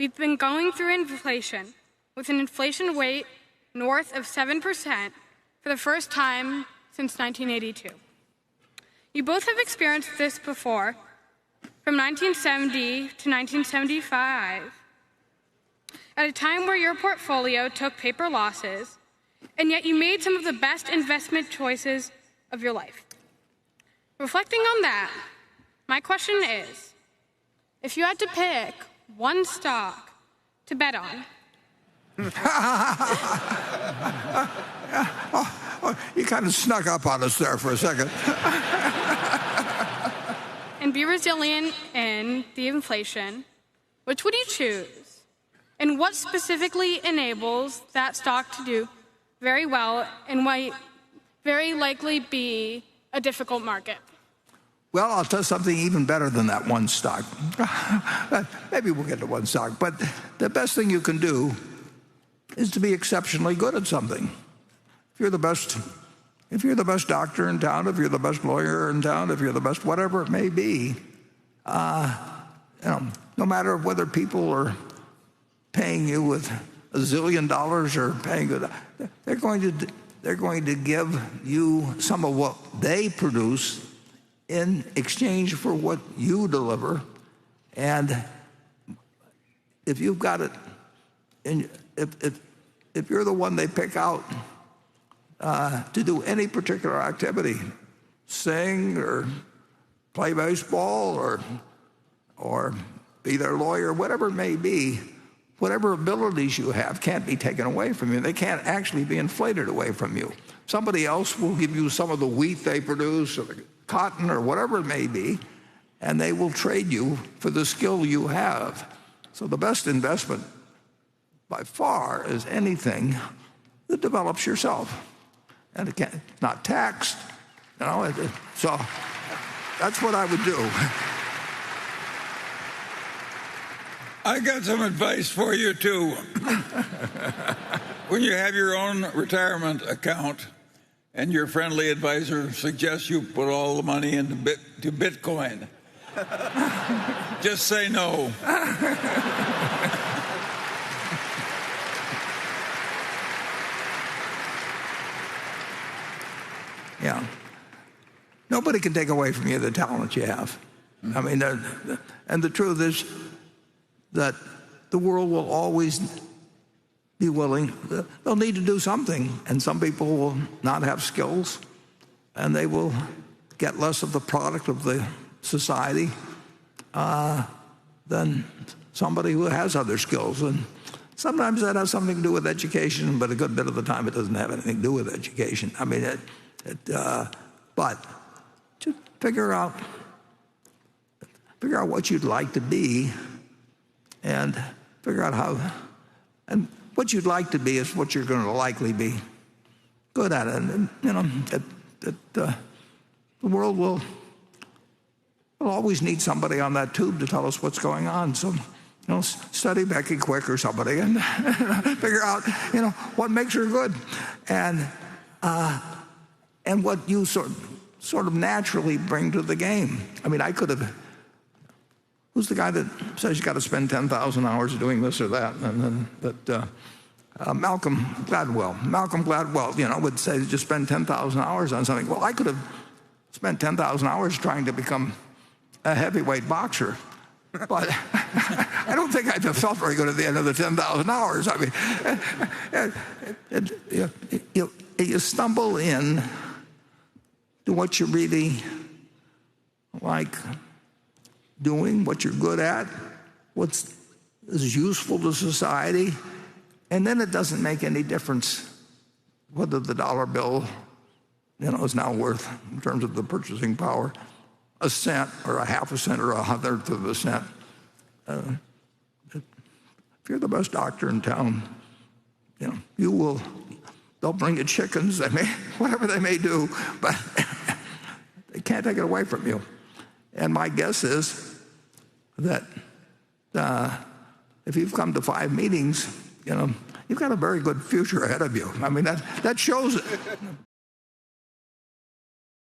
We've been going through inflation, with an inflation rate north of 7% for the first time since 1982. You both have experienced this before, from 1970 to 1975, at a time where your portfolio took paper losses, and yet you made some of the best investment choices of your life. Reflecting on that, my question is, if you had to pick one stock to bet on, you kind of snuck up on us there for a second. and be resilient in the inflation, which would you choose? And what specifically enables that stock to do very well and might very likely be a difficult market? Well, I'll tell you something even better than that one stock. Maybe we'll get to one stock, but the best thing you can do is to be exceptionally good at something. If you're the best doctor in town, if you're the best lawyer in town, if you're the best whatever it may be, no matter whether people are paying you with $1 zillion or paying you, they're going to give you some of what they produce in exchange for what you deliver. And if you've got it, and if you're the one they pick out to do any particular activity, sing or play baseball or be their lawyer, whatever it may be, whatever abilities you have can't be taken away from you. They can't actually be inflated away from you. Somebody else will give you some of the wheat they produce or the cotton or whatever it may be, and they will trade you for the skill you have. So the best investment by far is anything that develops yourself. And again, not taxed, so that's what I would do. I got some advice for you too. When you have your own retirement account and your friendly advisor suggests you put all the money into Bitcoin, just say no. Yeah. Nobody can take away from you the talent you have. I mean, and the truth is that the world will always be willing. They'll need to do something, and some people will not have skills, and they will get less of the product of the society than somebody who has other skills. And sometimes that has something to do with education, but a good bit of the time it doesn't have anything to do with education. I mean, but to figure out what you'd like to be, and figure out how, and what you'd like to be is what you're going to likely be good at. And the world will always need somebody on that tube to tell us what's going on. So, study Becky Quick or somebody and figure out, what makes her good, and what you sort of naturally bring to the game. I mean, I could have. Who's the guy that says you got to spend 10,000 hours doing this or that? And then Malcolm Gladwell. Malcolm Gladwell, would say just spend 10,000 hours on something. Well, I could have spent 10,000 hours trying to become a heavyweight boxer, but I don't think I'd have felt very good at the end of the 10,000 hours. I mean, you stumble in to what you really like doing, what you're good at, what is useful to society, and then it doesn't make any difference whether the dollar bill, is now worth, in terms of the purchasing power, a cent or a half a cent or 1/100th of a cent. If you're the best doctor in town, they'll bring you chickens, whatever they may do, but they can't take it away from you. And my guess is that if you've come to 5 meetings, you've got a very good future ahead of you. I mean, that shows it.